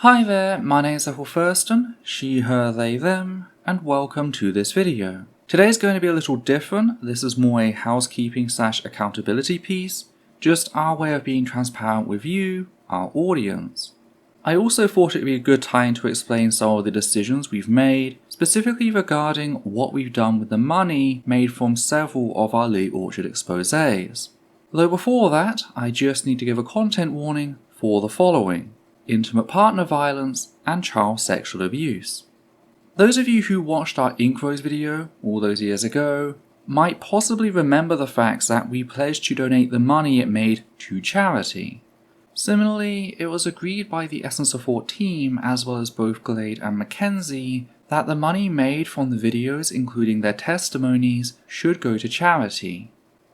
Hi there, my name is Ethel Thurston, she, her, they, them, and welcome to this video. Today's going to be a little different. This is more a housekeeping / accountability piece, just our way of being transparent with you, our audience. I also thought it would be a good time to explain some of the decisions we've made, specifically regarding what we've done with the money made from several of our Lily Orchard exposés. Though before that, I just need to give a content warning for the following: intimate partner violence and child sexual abuse. Those of you who watched our Incros video all those years ago might possibly remember the fact that we pledged to donate the money it made to charity. Similarly, it was agreed by the Adsense support team as well as both Glade and Mackenzie that the money made from the videos, including their testimonies, should go to charity.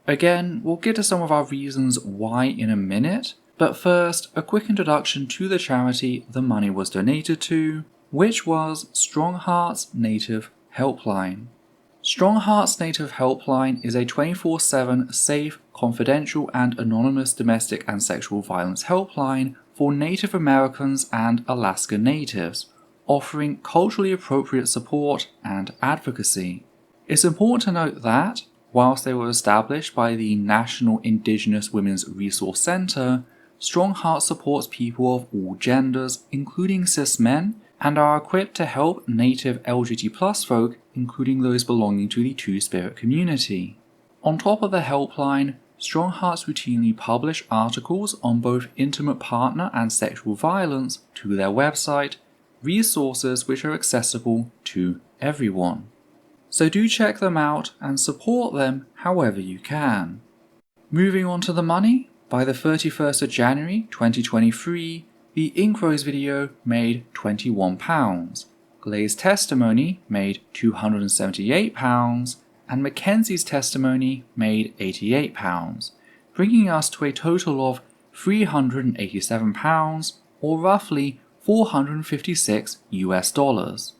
Again, we'll get to some of our reasons why in a minute, but first, a quick introduction to the charity the money was donated to, which was StrongHearts Native Helpline. StrongHearts Native Helpline is a 24/7 safe, confidential, and anonymous domestic and sexual violence helpline for Native Americans and Alaska Natives, offering culturally appropriate support and advocacy. It's important to note that, whilst they were established by the National Indigenous Women's Resource Center, StrongHearts supports people of all genders, including cis men, and are equipped to help Native LGBT+ folk, including those belonging to the Two-Spirit community. On top of the helpline, StrongHearts routinely publish articles on both intimate partner and sexual violence to their website, resources which are accessible to everyone. So do check them out and support them however you can. Moving on to the money, by the 31st of January 2023, the Incros video made £21, Glade's testimony made £278, and Mackenzie's testimony made £88, bringing us to a total of £387, or roughly $456 US.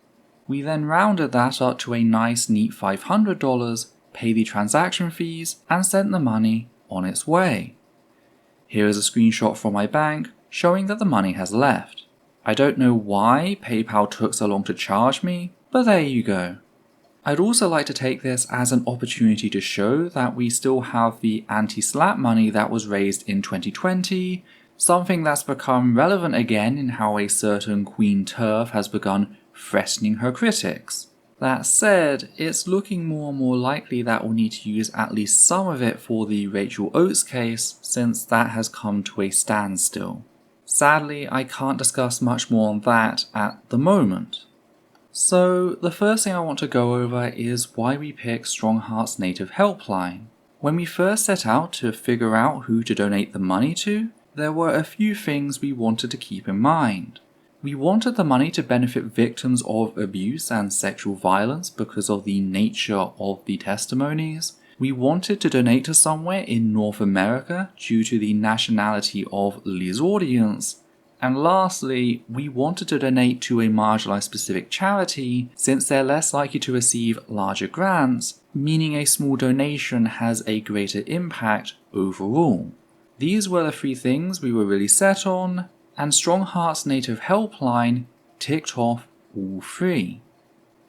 We then rounded that up to a nice neat $500, paid the transaction fees, and sent the money on its way. Here is a screenshot from my bank showing that the money has left. I don't know why PayPal took so long to charge me, but there you go. I'd also like to take this as an opportunity to show that we still have the anti-slap money that was raised in 2020, something that's become relevant again in how a certain Queen TERF has begun threatening her critics. That said, it's looking more and more likely that we'll need to use at least some of it for the Rachel Oates case, since that has come to a standstill. Sadly, I can't discuss much more on that at the moment. So, the first thing I want to go over is why we picked StrongHearts Native Helpline. When we first set out to figure out who to donate the money to, there were a few things we wanted to keep in mind. We wanted the money to benefit victims of abuse and sexual violence because of the nature of the testimonies. We wanted to donate to somewhere in North America due to the nationality of Lily's audience. And lastly, we wanted to donate to a marginalized specific charity since they're less likely to receive larger grants, meaning a small donation has a greater impact overall. These were the three things we were really set on, and StrongHearts Native Helpline ticked off all three.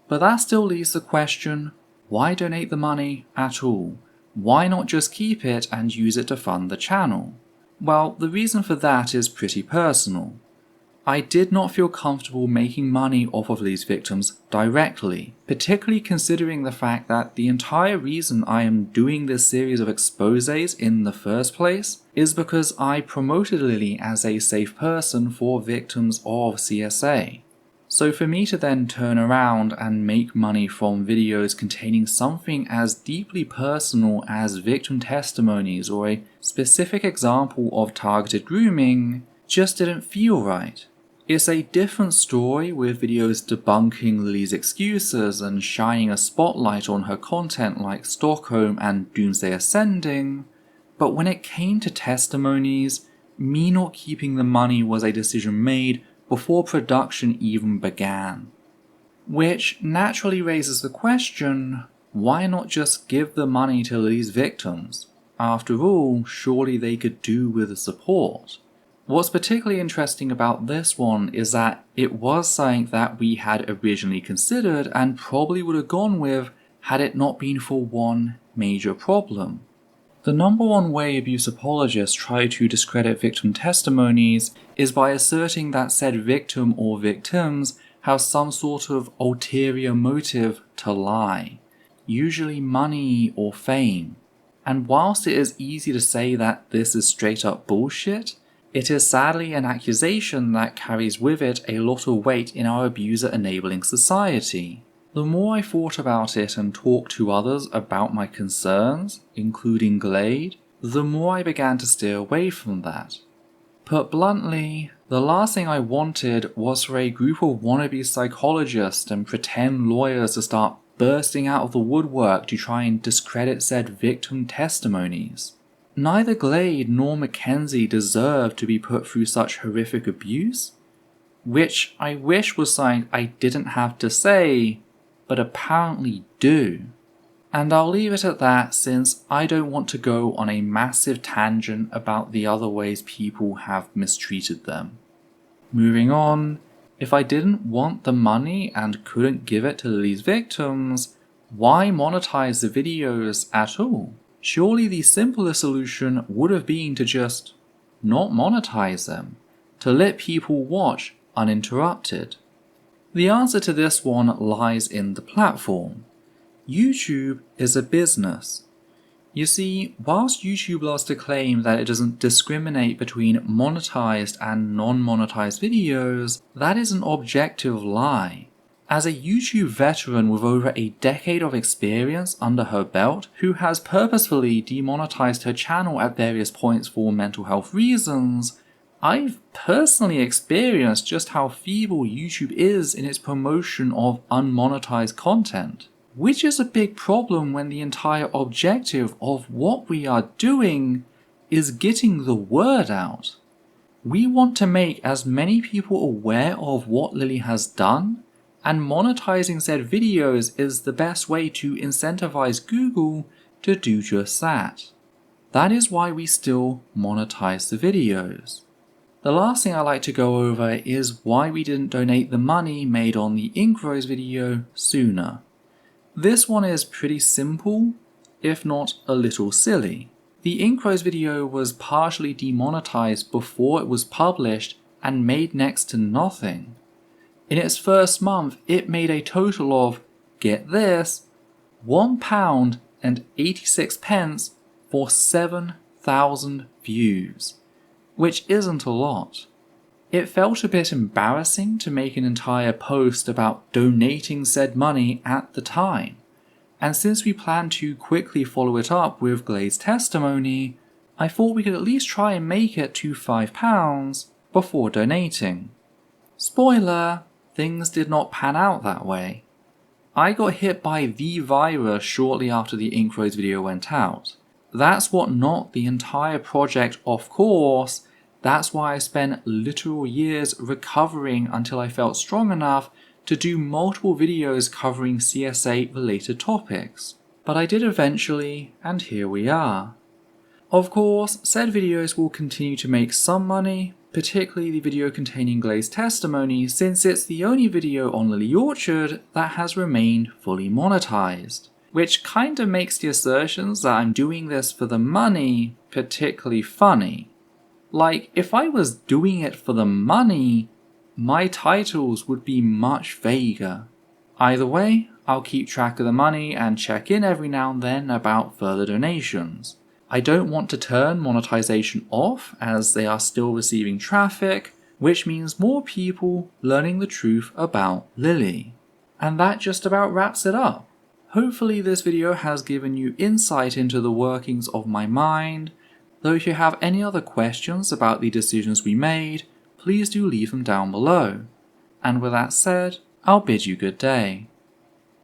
But that still leaves the question, why donate the money at all? Why not just keep it and use it to fund the channel? Well, the reason for that is pretty personal. I did not feel comfortable making money off of these victims directly, particularly considering the fact that the entire reason I am doing this series of exposés in the first place is because I promoted Lily as a safe person for victims of CSA. So for me to then turn around and make money from videos containing something as deeply personal as victim testimonies or a specific example of targeted grooming just didn't feel right. It's a different story with videos debunking Lily's excuses and shining a spotlight on her content like Stockholm and Doomsday Ascending, but when it came to testimonies, me not keeping the money was a decision made before production even began. Which naturally raises the question, why not just give the money to Lily's victims? After all, surely they could do with the support. What's particularly interesting about this one is that it was something that we had originally considered and probably would have gone with had it not been for one major problem. The number one way abuse apologists try to discredit victim testimonies is by asserting that said victim or victims have some sort of ulterior motive to lie, usually money or fame. And whilst it is easy to say that this is straight up bullshit, it is sadly an accusation that carries with it a lot of weight in our abuser-enabling society. The more I thought about it and talked to others about my concerns, including Glade, the more I began to steer away from that. Put bluntly, the last thing I wanted was for a group of wannabe psychologists and pretend lawyers to start bursting out of the woodwork to try and discredit said victim testimonies. Neither Glade nor Mackenzie deserved to be put through such horrific abuse, which I wish was something I didn't have to say, but apparently do. And I'll leave it at that since I don't want to go on a massive tangent about the other ways people have mistreated them. Moving on, if I didn't want the money and couldn't give it to Lily's victims, why monetize the videos at all? Surely the simpler solution would have been to just not monetize them, to let people watch uninterrupted. The answer to this one lies in the platform. YouTube is a business. You see, whilst YouTube loves to claim that it doesn't discriminate between monetized and non-monetized videos, that is an objective lie. As a YouTube veteran with over a decade of experience under her belt, who has purposefully demonetized her channel at various points for mental health reasons, I've personally experienced just how feeble YouTube is in its promotion of unmonetized content, which is a big problem when the entire objective of what we are doing is getting the word out. We want to make as many people aware of what Lily has done, and monetizing said videos is the best way to incentivize Google to do just that. That is why we still monetize the videos. The last thing I like to go over is why we didn't donate the money made on the Ink Rose video sooner. This one is pretty simple, if not a little silly. The Ink Rose video was partially demonetized before it was published and made next to nothing. In its first month, it made a total of, get this, £1.86 for 7,000 views, which isn't a lot. It felt a bit embarrassing to make an entire post about donating said money at the time, and since we planned to quickly follow it up with Glade's testimony, I thought we could at least try and make it to £5 before donating. Spoiler, things did not pan out that way. I got hit by the virus shortly after the Ink Rose video went out. That's what knocked the entire project off course. That's why I spent literal years recovering until I felt strong enough to do multiple videos covering CSA related topics. But I did eventually, and here we are. Of course, said videos will continue to make some money, particularly the video containing Glade's testimony, since it's the only video on Lily Orchard that has remained fully monetized. Which kinda makes the assertions that I'm doing this for the money particularly funny. Like, if I was doing it for the money, my titles would be much vaguer. Either way, I'll keep track of the money and check in every now and then about further donations. I don't want to turn monetization off as they are still receiving traffic, which means more people learning the truth about Lily. And that just about wraps it up. Hopefully this video has given you insight into the workings of my mind, though if you have any other questions about the decisions we made, please do leave them down below. And with that said, I'll bid you good day.